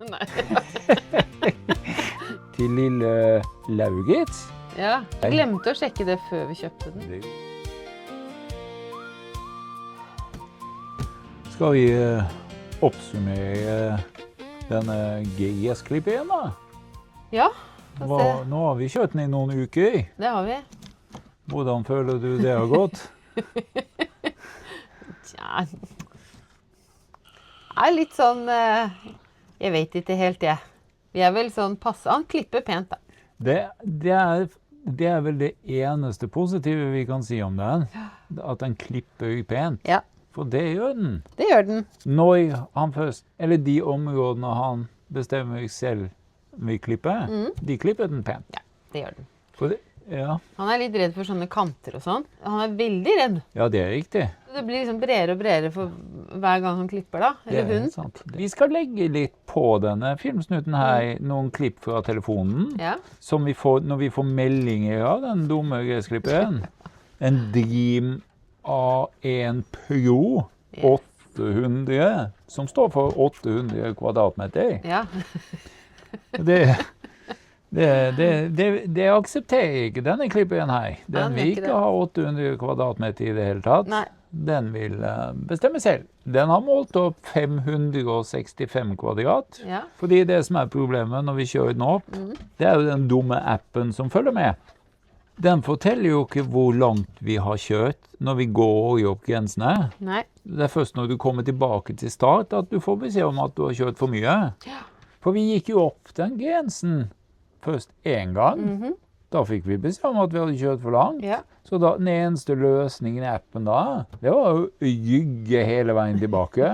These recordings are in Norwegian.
Nei. Til lille Laugits. Ja, jeg glemte å sjekke det før vi kjøpte den. Skal vi oppsummere denne GS-klippet igjen da? Ja, få se. Nå har vi kjørt den i noen uker. Det har vi. Hvordan føler du det har gått? Tja, det er litt sånn, jeg vet ikke helt det. Vi er vel sånn passe, han klipper pent da. Det er vel det eneste positive vi kan si om den. At den klipper pent. Ja. For det gjør den. Det gjør den. Når han først, eller de områdene han bestemmer selv vil klippe, de klipper den pent. Ja, det gjør den. For det, ja. Han er litt redd for sånne kanter og sånn. Han er veldig redd. Ja, det er riktig. Det blir liksom bredere og bredere for hver gang han klipper da, eller Det er hun. sant. Vi skal legge litt på denne filmsnutten her, noen klipp fra telefonen, Ja. som vi får, når vi får meldinger av den dumme gressklipperen. En Dream A1 Pro 800, som står for 800 kvadratmeter. Ja. Det aksepterer ikke denne klipperen her. Den Den vil ikke ikke ha 800 kvadratmeter i det hele tatt. Nei. Den vil bestemme selv. Den har målt opp 565 kvadrat. Ja. Fordi det som er problemet når vi kjører den opp, det er jo den dumme appen som følger med. Den forteller jo ikke hvor langt vi har kjørt når vi går opp grensene. Nei. Det er først når du kommer tilbake til start at du får beskjed om at du har kjørt for mye. Ja. For vi gikk jo opp den grensen først en gang. Da fikk vi beskjed om at vi hadde kjørt for langt. Ja. Så da, den eneste løsningen i appen da, det var å rygge hele veien tilbake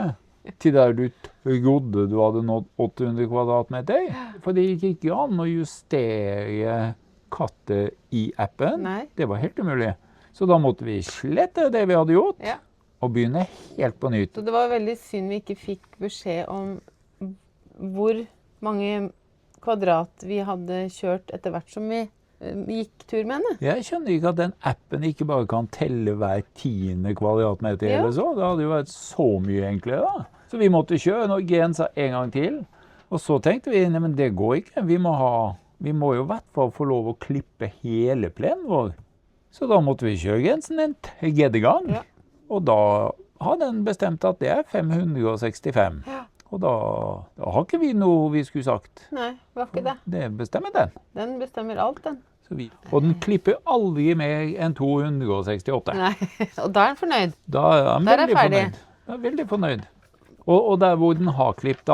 til der du trodde du hadde nådd 800 kvadratmeter. For det gikk ikke an å justere katter i appen. Nei. Det var helt umulig. Så da måtte vi slette det vi hadde gjort, Ja. og begynne helt på nytt. Så det var veldig synd vi ikke fikk beskjed om hvor mange kvadrat vi hadde kjørt etter hvert som vi gikk tur med henne. Jeg skjønner ikke at den appen ikke bare kan telle hver 10. kvadratmeter Ja. eller så. Det hadde jo vært så mye enklere da. Så vi måtte kjøre når grensa en gang til. Og så tenkte vi, nei, men det går ikke. Vi må jo i hvert fall få lov å klippe hele plenen vår. Så da måtte vi kjøre grensen en tredje gang. Ja. Og da har den bestemt at det er 565. Ja. Og da har ikke vi noe vi skulle sagt. Nei, det var ikke det. Det bestemmer den. Den bestemmer alt, den. Og den klipper aldri mer enn 268. Nei, og da er den fornøyd. Da er den Der er veldig ferdig. fornøyd. Da er veldig fornøyd. Og der hvor den har klippet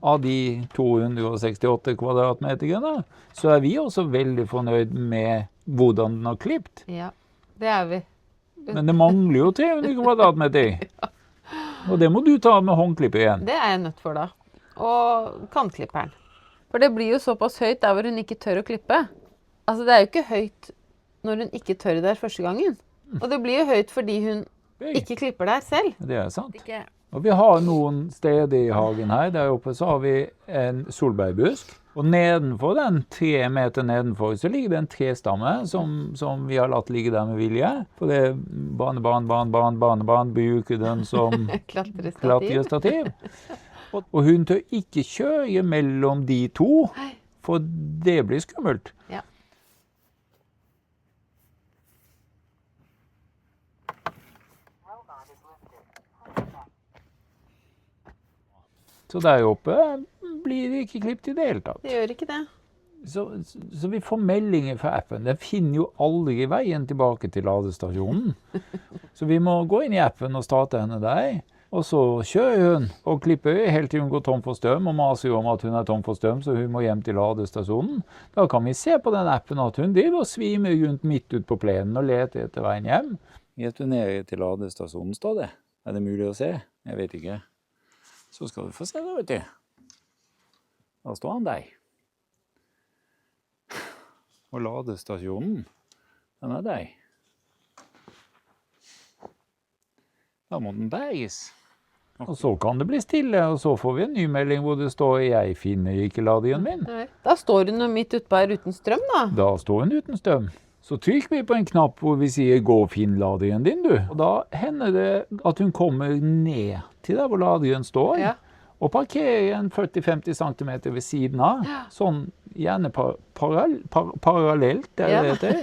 av de 268 kvadratmeterne, så er vi også veldig fornøyd med hvordan den har klippet. Ja, det er vi. Men det mangler jo 300 kvadratmeter. Og det må du ta med håndklipper igjen. Det er jeg nødt for da. Og kantklipperen. For det blir jo såpass høyt der hvor hun ikke tør å klippe. Altså det er jo ikke høyt når hun ikke tør der første gangen. Og det blir jo høyt fordi hun ikke klipper der selv. Det er sant. Ikke... Og vi har noen steder i hagen her. Der oppe så har vi en solbærbusk. Og nedenfor den, 3 meter nedenfor, så ligger det en trestamme som vi har latt ligge der med vilje. For det barnebarn bruker den som klatrestativ. Og hun tør ikke kjøre mellom de to, for det blir skummelt. Ja. Så der oppe blir det ikke klippet i det hele tatt. Det gjør ikke det. Så vi får meldinger fra appen. Den finner jo aldri veien tilbake til ladestasjonen. Så vi må gå inn i appen og starte henne der. Og så kjører hun og klipper helt til hun går tom for strøm og maser om at hun er tom for strøm, så hun må hjem til ladestasjonen. Da kan vi se på den appen at hun driver og svimer rundt midt ut på plenen og leter etter veien hjem. Returnerer til ladestasjonen, står det. Er det mulig å se? Jeg vet ikke. Så skal du få se det, vet du. Da står han der. Og ladestasjonen, den er der. Da må den bæres. Og så kan det bli stille, og så får vi en ny melding hvor det står «Jeg finner ikke ladingen min». Nei. Da står hun jo midt ute her uten strøm da. Da står hun uten strøm. Så trykker vi på en knapp hvor vi sier «Gå og finn ladingen din, du». Og da hender det at hun kommer ned til der hvor ladingen står. Ja. Og parkere en 40-50 centimeter ved siden av. Sånn gjerne parallelt, det heter.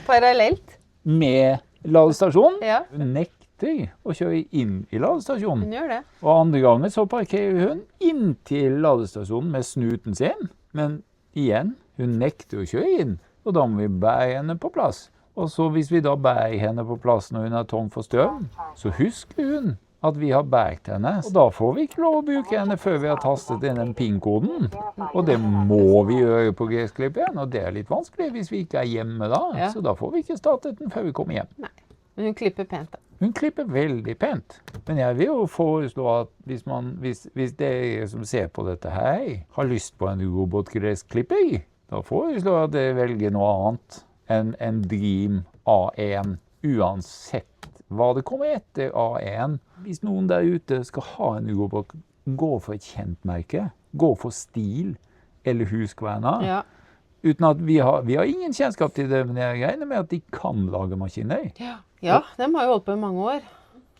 Parallelt. Med ladestasjonen. Ja. Hun nekter å kjøre inn i ladestasjonen. Hun gjør det. Og andre ganger så parkerer hun inntil ladestasjonen med snuten sin. Men igjen, hun nekter å kjøre inn. Og da må vi bære henne på plass. Og så hvis vi da bærer henne på plass når hun er tom for strøm, så husker hun at vi har bært henne. Og da får vi ikke lov å bruke henne før vi har tastet inn den PIN-koden. Og det må vi gjøre på Gresklipperen, og det er litt vanskelig hvis vi ikke er hjemme da. Ja. Så da får vi ikke startet den før vi kommer hjem. Nei, men hun klipper pent da. Hun klipper veldig pent. Men jeg vil jo foreslå at hvis dere som ser på dette her har lyst på en robotgressklipper, da foreslår jeg at dere velger noe annet enn en Dream A1, uansett hva det kommer etter A1. Hvis noen der ute skal ha en robot, gå for et kjent merke, gå for Stihl eller Husqvarna. Ja. Uten at vi har ingen kjennskap til det, men jeg regner med at de kan lage maskiner. Ja, de har jo holdt på i mange år.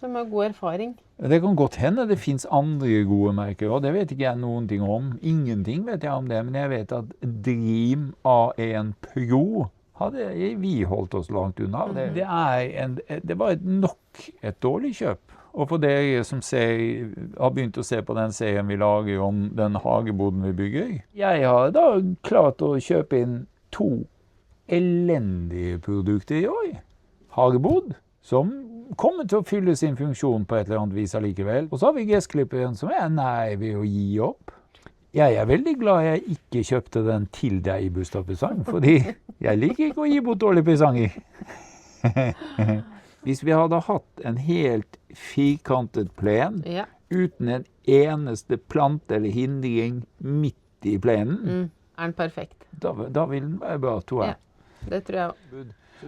De har god erfaring. Det kan godt hende det finnes andre gode merker, og det vet ikke jeg noen ting om. Ingenting vet jeg om det, men jeg vet at Dream A1 Pro hadde vi holdt oss langt unna. Det var nok et dårlig kjøp. Og for dere som har begynt å se på den serien vi lager om den hageboden vi bygger, jeg har da klart å kjøpe inn 2 elendige produkter i år. Hagebod, som kommer til å fylle sin funksjon på et eller annet vis allikevel. Og så har vi Gressklipperen som er nær ved å gi opp. Jeg er veldig glad jeg ikke kjøpte den til deg i bursdagspresang, fordi jeg liker ikke å gi bort dårlige presanger. Hvis vi hadde hatt en helt firkantet plen, uten en eneste plante eller hindring midt i plenen, er den perfekt. Da vil den være bra, tror jeg. Ja, det tror jeg også.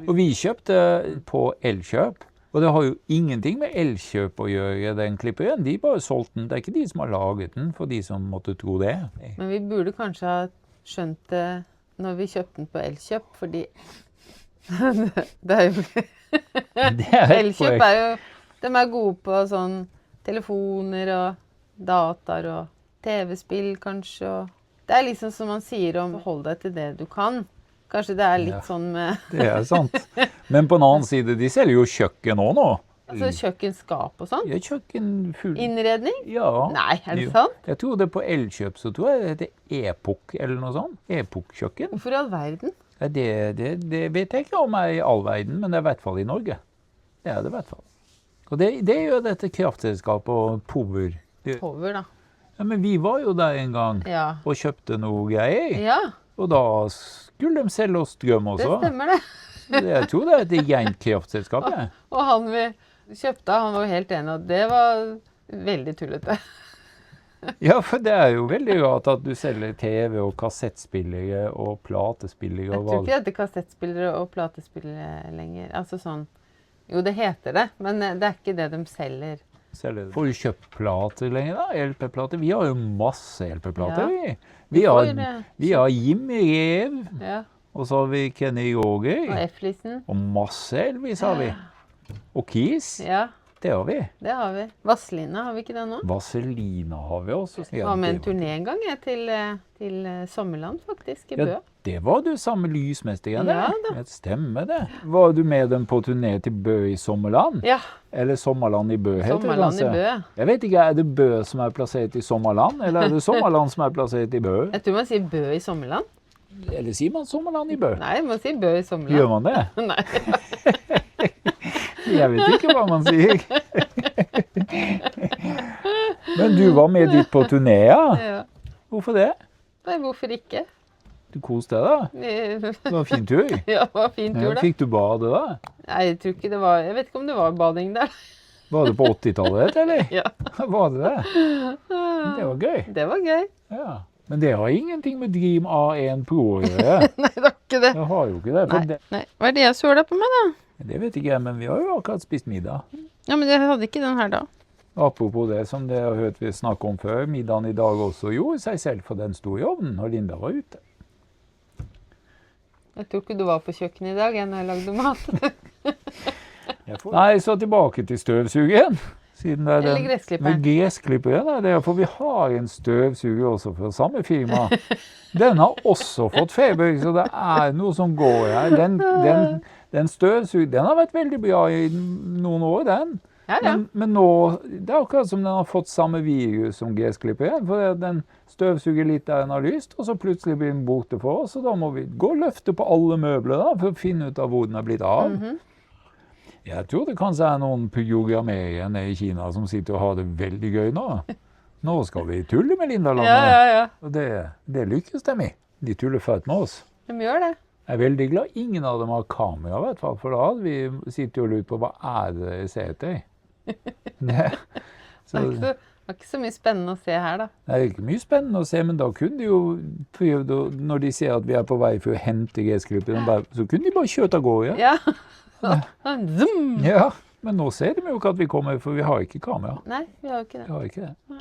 Og vi kjøpte på Elkjøp, og det har jo ingenting med Elkjøp å gjøre, den klipperen. De bare solgte den. Det er ikke de som har laget den, for de som måtte tro det. Men vi burde kanskje ha skjønt det når vi kjøpte den på Elkjøp, fordi det er jo... Elkjøp er jo... De er gode på sånn telefoner og dataer og TV-spill kanskje. Og det er liksom som man sier om hold deg til det du kan. Kanskje det er litt sånn med... Det er sant. Men på en annen side, de selger jo kjøkken også nå. Altså kjøkkenskap og sånn? Ja, kjøkken full... Innredning? Ja. Nei, er det sant? Jeg tror det på Elkjøp, så tror jeg det heter Epok eller noe sånt. Epok-kjøkken. Hvorfor i all verden? Ja, det vet jeg ikke om er i all verden, men det er i hvert fall i Norge. Det er det i hvert fall. Og det gjør dette kraftselskapet og Power. Power, da. Ja, men vi var jo der en gang og kjøpte noe greier. Ja. Og da skulle de selge oss strøm også. Det stemmer det. Jeg tror det er et rent kraftselskap. Og han vi kjøpte, han var jo helt enig at det var veldig tullete. Ja, for det er jo veldig rart at du selger TV og kassettspillere og platespillere. Jeg tror ikke det heter kassettspillere og platespillere lenger. Altså sånn, jo det heter det, men det er ikke det de selger. Får du kjøpt plater lenger da? LP-plater? Vi har jo masse LP-plater. Ja. Vi har Jimmy Rev, og så har vi Kenny Roger. Og F-listen. Og masse Elvis har vi. Og Kiss. Ja. Det har vi. Det har vi. Vazelina, har vi ikke det nå? Vazelina har vi også. Jeg var med en turné en gang til Sommerland, faktisk, i Bø. Ja, det var du sammen med Lysmesteren, Ja da. Det stemmer det. Var du med dem på turné til Bø i Sommerland? Ja. Eller Sommerland i Bø, heter det Sommerland i Bø. Jeg vet ikke, er det Bø som er plassert i Sommerland, eller er det Sommerland som er plassert i Bø? Jeg tror man sier Bø i Sommerland. Eller sier man Sommerland i Bø? Nei, man sier Bø i Sommerland. Gjør man det? Nei. Jeg vet ikke hva man sier. Men du var med dit på turné, Ja. Hvorfor det? Nei, hvorfor ikke? Du koste deg da? Det var en fin tur. Ja, det var en fin tur da. Fikk du bade da? Nei, jeg tror ikke det var, jeg vet ikke om det var bading der. Var det på 80-tallet, eller? Ja. Var det det? Det var gøy. Det var gøy. Ja. Men det har ingenting med Dream A1 Pro å gjøre. Nei, det var ikke det. Det har jo ikke det. Nei. Hva er det jeg søler på meg da? Det vet ikke jeg, men vi har jo akkurat spist middag. Ja, men jeg hadde ikke den her da. Apropos det, som dere har hørt vi snakke om før, middagen i dag også gjorde seg selv, for den sto i ovnen, og Linda var ute. Jeg tror ikke du var på kjøkkenet i dag, når jeg lagde mat. Nei, så tilbake til støvsugeren. Siden det er Eller gressklipperen. Gressklipperen er det, for vi har en støvsuger også fra samme firma. Den har også fått feber, så det er noe som går her. Den støvsuger, den har vært veldig bra i noen år, den. Ja, ja. Men nå, det er akkurat som den har fått samme virus som gressklipperen, for den støvsuger litt der den har lyst, og så plutselig blir den borte for oss, og da må vi gå og løfte på alle møbler da, for å finne ut av hvor den har blitt av. Jeg tror det kanskje er noen programmerere i Kina som sitter og har det veldig gøy nå. Nå skal vi tulle med Lindalandet. Ja. Og det lykkes dem i. De tuller født med oss. De gjør det. Jeg er veldig glad ingen av dem har kamera, i hvert fall, for da hadde vi sittet og lurt på hva er det jeg ser etter. Det var ikke så mye spennende å se her, da. Det er ikke mye spennende å se, men da kunne de jo prøvd, når de ser at vi er på vei for å hente gressklipperen, så kunne de bare kjørt av gårde. Ja. Zoom! Ja, men nå ser de jo ikke at vi kommer, for vi har ikke kamera. Nei, vi har jo ikke det. Vi har ikke det.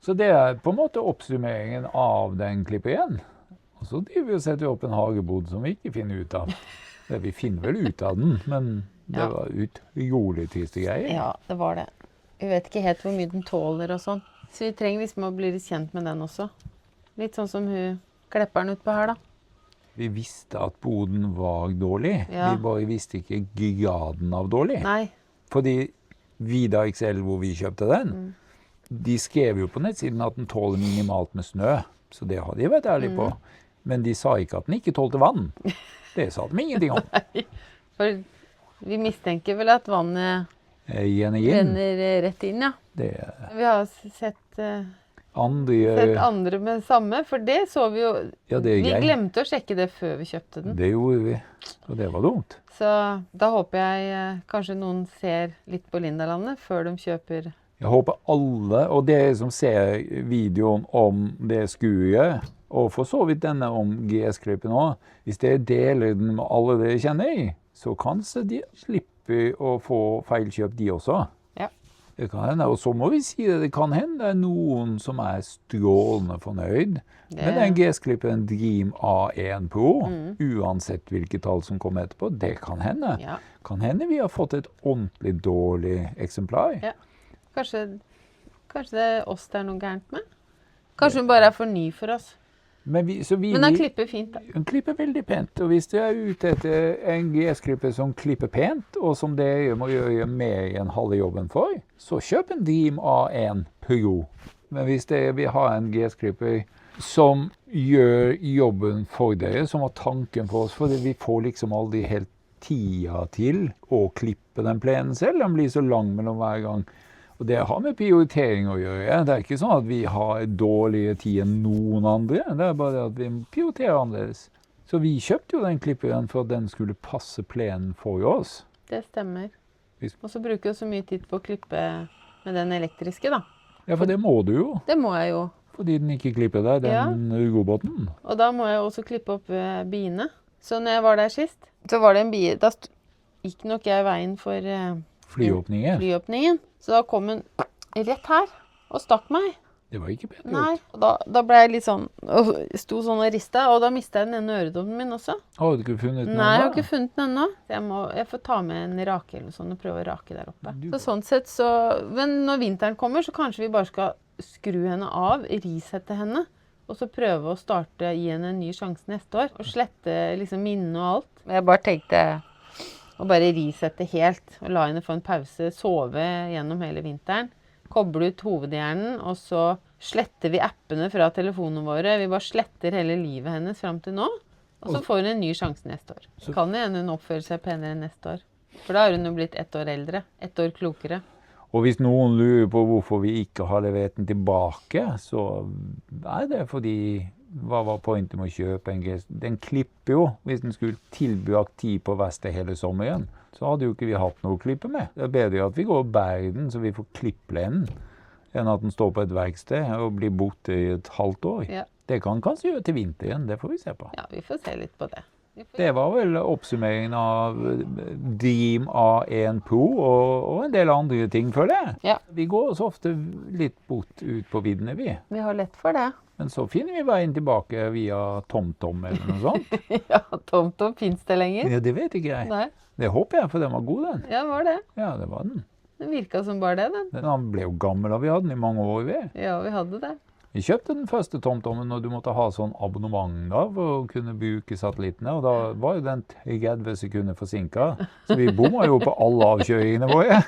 Så det er på en måte oppsummeringen av den klipperen. Og så driver vi og setter opp en hagebod som vi ikke finner ut av. Vi finner vel ut av den, men det var utrolig triste greier. Ja, det var det. Vi vet ikke helt hvor mye den tåler og sånn. Så vi trenger liksom å bli litt kjent med den også. Litt sånn som hun klepperen ut på her, da. Vi visste at boden var dårlig. Ja. Vi bare visste ikke graden av dårlig. Nei. Fordi Vida XL, hvor vi kjøpte den, de skrev jo på nettsiden at den tåler minimalt med snø. Så det har de vært ærlige på. Men de sa ikke at den ikke tålte vann. Det sa de ingenting om. Nei. For vi mistenker vel at vannet renner rett inn, ja. Vi har sett andre med samme, for det så vi jo. Ja, det er vi greit. glemte å sjekke det før vi kjøpte den. Det gjorde vi, og det var dumt. Så da håper jeg kanskje noen ser litt på Lindalandet før de kjøper. Jeg håper alle, og dere som ser videoen om det skuret, og for så vidt denne om GS-klippen også, hvis dere deler den med alle dere kjenner i, så kanskje de slipper å få feilkjøp de også. Ja. Det kan hende, og så må vi si det kan hende det er noen som er strålende fornøyd med den GS-klippen Dream A1 Pro, uansett hvilket tall som kommer etterpå. Det kan hende. Ja. Kan hende vi har fått et ordentlig dårlig eksemplar. Ja. Kanskje det er oss det er noe gærent med? Kanskje hun bare er for ny for oss? Men den klipper fint, da. Den klipper veldig pent, og hvis du er ute etter en GS-klipper som klipper pent, og som dere må gjøre mer enn halve jobben for, så kjøp en Dream A1 Pro. Men hvis dere vil ha en GS-klipper som gjør jobben for dere, som har tanken for oss, for vi får liksom aldri helt tida til å klippe den plenen selv, den blir så lang mellom hver gang. Og det har med prioritering å gjøre. Det er ikke sånn at vi har dårligere tid enn noen andre. Det er bare at vi prioriterer annerledes. Så vi kjøpte jo den klipperen for at den skulle passe plenen for oss. Det stemmer. Og så bruker jeg så mye tid på å klippe med den elektriske, da. Ja, for det må du jo. Det må jeg jo. Fordi den ikke klipper deg, den roboten. Og da må jeg også klippe opp biene. Så når jeg var der sist, så var det en bie. Da gikk nok jeg veien for flyåpningen. Så da kom hun rett her og stakk meg. Det var ikke pent. Nei, og da ble jeg litt sånn, og sto sånn og ristet, og da mistet jeg den ene øredobben min også. Har du ikke funnet den ennå? Nei, jeg har ikke funnet den ennå. Jeg får ta med en rake eller noe sånt og prøve å rake der oppe. Så sånn sett så, men når vinteren kommer, så kanskje vi bare skal skru henne av, risette henne, og så prøve å starte i henne en ny sjanse neste år, og slette liksom minne og alt. Jeg bare tenkte å bare risette helt, og la henne få en pause, sove gjennom hele vinteren, koble ut hovedhjernen, og så sletter vi appene fra telefonene våre. Vi bare sletter hele livet hennes frem til nå, og så får hun en ny sjanse neste år. Kan det hende hun oppfører seg penere neste år. For da har hun jo blitt 1 år eldre, 1 år klokere. Og hvis noen lurer på hvorfor vi ikke har levert den tilbake, så er det fordi hva var pointet med å kjøpe en GS? Den klipper jo, hvis den skulle tilbrakt tid på verksted hele sommeren, så hadde jo ikke vi hatt noe å klippe med. Det er bedre at vi går og bærer den, så vi får klippplenen, enn at den står på et verksted og blir borte i et halvt år. Ja. Det kan kanskje gjøre til vinteren, det får vi se på. Ja, vi får se litt på det. Det var vel oppsummeringen av Dream A1 Pro og en del andre ting, føler jeg. Ja. Vi går så ofte litt bort ut på viddene, vi. Vi har lett for det. Men så finner vi veien tilbake via TomTom eller noe sånt. Ja, TomTom finnes det lenger. Ja, det vet ikke jeg. Nei, Det håper jeg, for den var god, den. ja, var det. Ja, det var den. Det virket som bare det, den. Den ble jo gammel, og vi hadde den i mange år, vi. Ja, vi hadde det. Vi kjøpte den første TomTomen når du måtte ha sånn abonnement da, for å kunne bruke satellittene, og da var jo den 30 sekunder forsinket, så vi bomma jo på alle avkjøringene våre.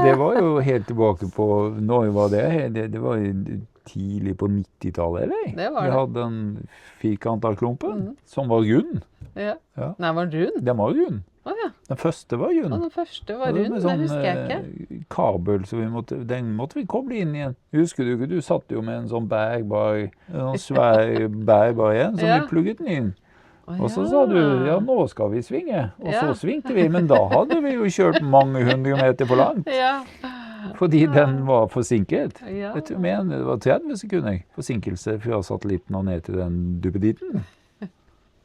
Det var jo helt tilbake på, når var det? Det var jo tidlig på 90-tallet, eller? Det var det. Vi hadde den firkantet klumpen, som var rund. Ja. Ja. Nei, var den rund? Den var rund. Åja, Den første var rund. og den første var Og rund, med det husker jeg ikke. kabel, så den måtte vi koble inn igjen. Husker du ikke, du satt jo med en sånn svær bærbar igjen, så Ja. vi plugget den inn. Å, Og så sa du, ja, nå skal vi svinge. Og så Ja. svingte vi, men da hadde vi jo kjørt mange 100 meter for langt. Ja. Fordi den var forsinket. Ja. Jeg tror mener det var 30 sekunder forsinkelse fra satellitten og ned til den duppeditten.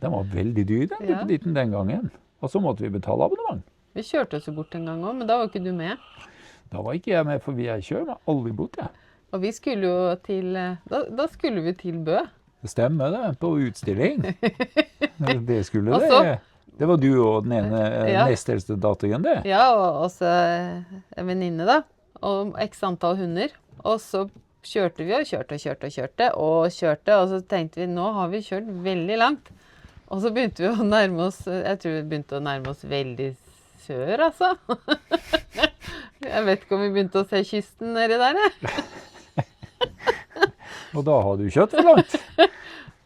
Den var veldig dyr, den Ja. duppeditten den gangen. Og så måtte vi betale abonnement. Vi kjørte oss jo bort en gang også, men da var ikke du med. Da var ikke jeg med, for jeg kjører meg aldri bort, jeg. Og vi skulle jo til, da skulle vi til Bø. Det stemmer det, på utstilling. Det skulle Og det. så- Det var du og den ene Ja. nest eldste datteren, det. Ja, og også en venninne da, og x antall hunder. Og så kjørte vi og kjørte, og så tenkte vi, nå har vi kjørt veldig langt. Og så begynte vi å nærme oss, jeg tror vi begynte å nærme oss veldig sør, altså. Jeg vet ikke om vi begynte å se kysten nedi der, jeg. Og da har du kjørt for langt.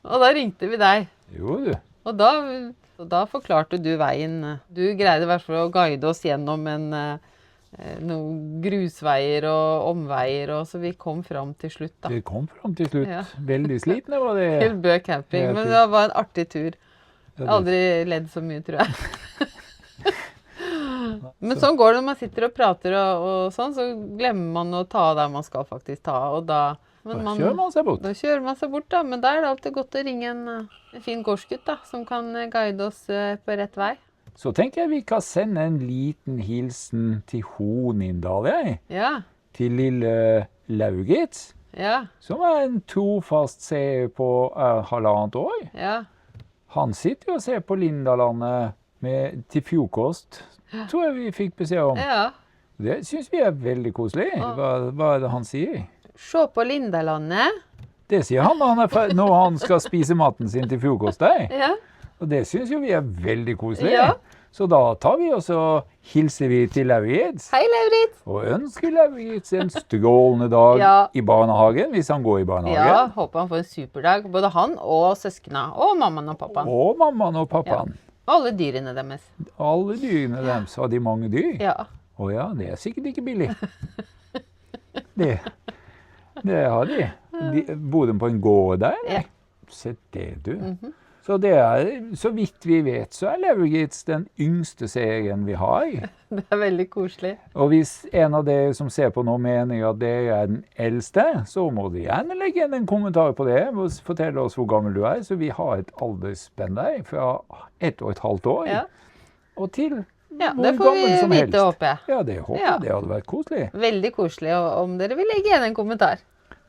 Og da ringte vi deg. Jo, du. Og da forklarte du veien. Du greide i hvert fall å guide oss gjennom noen grusveier og omveier, og så vi kom fram til slutt da. Vi kom fram til slutt. Ja. Veldig slitne var det. Til Bø camping, Helt men til- det var en artig tur. Ja, Jeg har aldri ledd så mye, tror jeg. Men sånn går det når man sitter og prater og sånn, så glemmer man å ta der man skal faktisk ta, og da... Men Da kjører man seg bort. Da kjører man seg bort, da. Men da er det alltid godt å ringe en fin gårdsgutt da, som kan guide oss på rett vei. Så tenker jeg vi kan sende en liten hilsen til Hornindal, jeg. Ja, Til lille Laugitz, ja, som er en trofast seer på 1,5 år. ja. Han sitter jo og ser på Lindalandet til frokost, tror jeg vi fikk beskjed om. Ja. Det synes vi er veldig koselig. Hva er det han sier? Se på Lindalandet. Det sier han når han skal spise maten sin til frokost der. Ja, Og det synes jo vi er veldig koselig. Ja. Så da tar vi og så hilser vi til Lauritz. hei Lauritz. Og ønsker Lauritz en strålende dag Ja. i barnehagen, hvis han går i barnehagen. Ja, håper han får en superdag. Både han og søskene, og mammaen og pappaen. Og mammaen og pappaen. Og alle dyrene deres. Alle dyrene deres. Har de mange dyr? Ja. Å ja, det er sikkert ikke billig. Det har de. Bor de på en gård der, eller? Ja. Se det, du. Så det er, så vidt vi vet, så er Lauritz den yngste serien vi har. Det er veldig koselig. Og hvis en av dere som ser på nå mener at dere er den eldste, så må du gjerne legge inn en kommentar på det. Og fortelle oss hvor gammel du er. Så vi har et aldersspenn der fra 1,5 år Ja. og til Ja, hvor det får gammel vi som vite, helst. håper jeg. Ja, det håper Ja. jeg. Det hadde vært koselig. Veldig koselig, og om dere vil legge igjen en kommentar.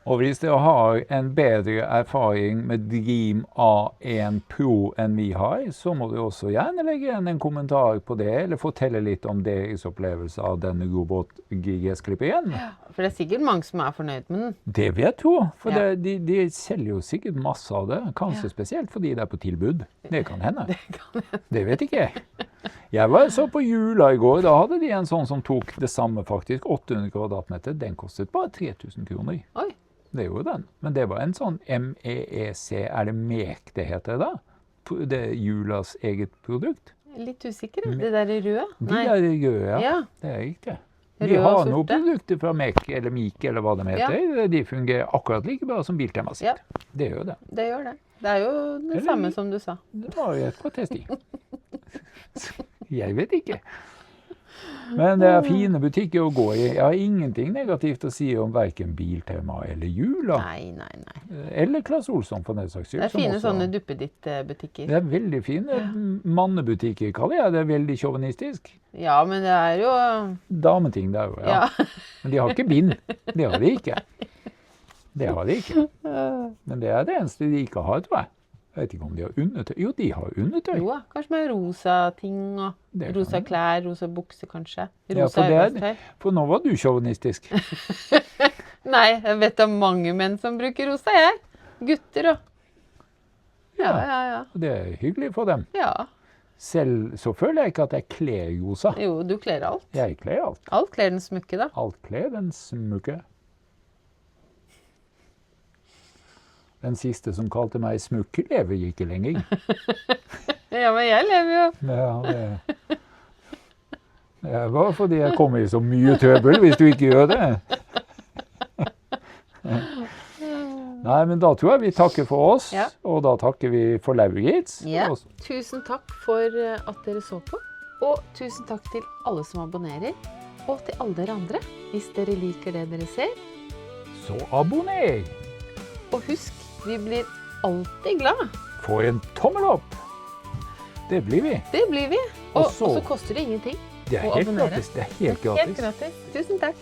Og hvis dere har en bedre erfaring med Dream A1 Pro enn vi har, så må dere også gjerne legge igjen en kommentar på det, eller fortelle litt om deres opplevelse av denne robot GGS-klipperen. For det er sikkert mange som er fornøyd med den. Det vil jeg tro, for Ja. de selger jo sikkert masse av det, kanskje spesielt fordi det er på tilbud. Det kan hende. Det vet ikke jeg. Jeg var så på Jula i går, da hadde de en sånn som tok det samme faktisk, 800 kvadratmeter. Den kostet bare 3000 kroner. Oi, Det gjorde den. Men det var en sånn MEEC, er det MEK det heter da? Det er Julas eget produkt. jeg er litt usikker. Det der er røde? De er røde, ja. Ja. Det er riktig. Røde Vi og har sorte. noen produkter fra MEK eller MIK eller hva de heter. De fungerer akkurat like bra som Biltema sitt. Ja. Det gjør det. Det gjør det. Det er jo det Eller samme vi- som du sa. Det var jo et par test i. Jeg vet ikke. Men det er fine butikker å gå i. Jeg har ingenting negativt å si om hverken Biltema eller Jula. Nei. Eller Claes Olsson for den saks skyld. Det er fine også- sånne duppeditt-butikker. Det er veldig fine mannebutikker, kaller jeg det. Veldig sjåvinistisk. Ja, men det er jo... Dameting der, ja. Ja. Men de har ikke bind. Det har de ikke. Det har de ikke. Men det er det eneste de ikke har, tror jeg. Jeg vet ikke om de har undertøy. Jo, de har undertøy. Jo, kanskje med rosa ting og Det kan rosa det. klær, rosa bukse kanskje. Ja, Rosa for arbeidstøy. For nå var du sjåvinistisk. Nei, jeg vet om mange menn som bruker rosa, jeg. Gutter og... Ja. Det er hyggelig for dem. Ja. Selv så føler jeg ikke at jeg kler rosa. Jo, du kler alt. Jeg kler alt. Alt kler den smukke, da. Alt kler den smukke. Den siste som kalte meg smukke, lever ikke lenger. Ja, men jeg lever jo. Ja, det var fordi jeg kommer i så mye trøbbel hvis du ikke gjør det. Nei, men da tror jeg vi takker for oss, Ja. og da takker vi for Lauritz. Ja. Og Tusen takk for at dere så på. Og tusen takk til alle som abonnerer. Og til alle dere andre. Hvis dere liker det dere ser. så abonner! Og husk, vi blir alltid glad. Få en tommel opp! Det blir vi. Det blir vi. Og Og så- så koster det ingenting. Det er Og helt abonnere. gratis. Det er helt Helt gratis. gratis. Tusen takk.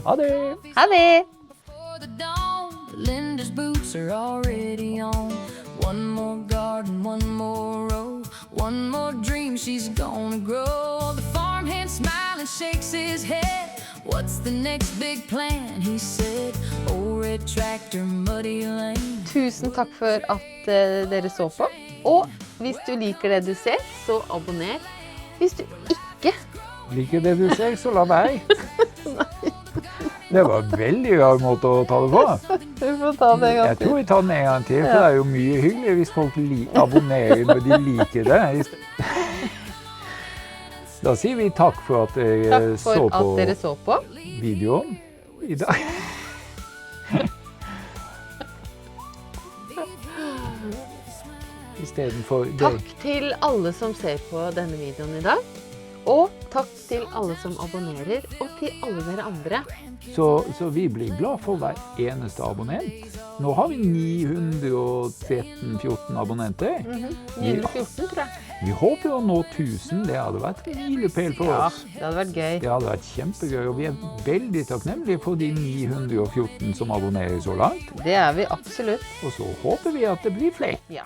Ha det! Ha det! For the dawn, Linda's boots are already on. One more garden, one more row, one more dream she's gonna grow. The farmhand smiling shakes his head. What's the next big plan? He said, oh, red tractor, muddy lane. Tusen takk for at dere så på. Og hvis du liker det du ser, så abonner. Hvis du ikke Liker det du ser, så la være. Det var en veldig rar måte å ta det på. Du får ta det en gang Jeg til. tror vi tar den en gang til, for det er jo mye hyggelig hvis folk abonnerer når de liker det. Da sier vi takk for at dere Takk så for på at dere så på. videoen i dag. Istedenfor det. Takk til alle som ser på denne videoen i dag. Og takk til alle som abonnerer, og til alle dere andre. Så vi blir glad for hver eneste abonnent. Nå har vi 913-14 abonnenter. 914, tror jeg. Vi håper å nå 1000. Det hadde vært en milepæl for Ja, oss. det hadde vært gøy. Det hadde vært kjempegøy, og vi er veldig takknemlige for de 914 som abonnerer så langt. Det er vi absolutt. Og så håper vi at det blir flere. Ja.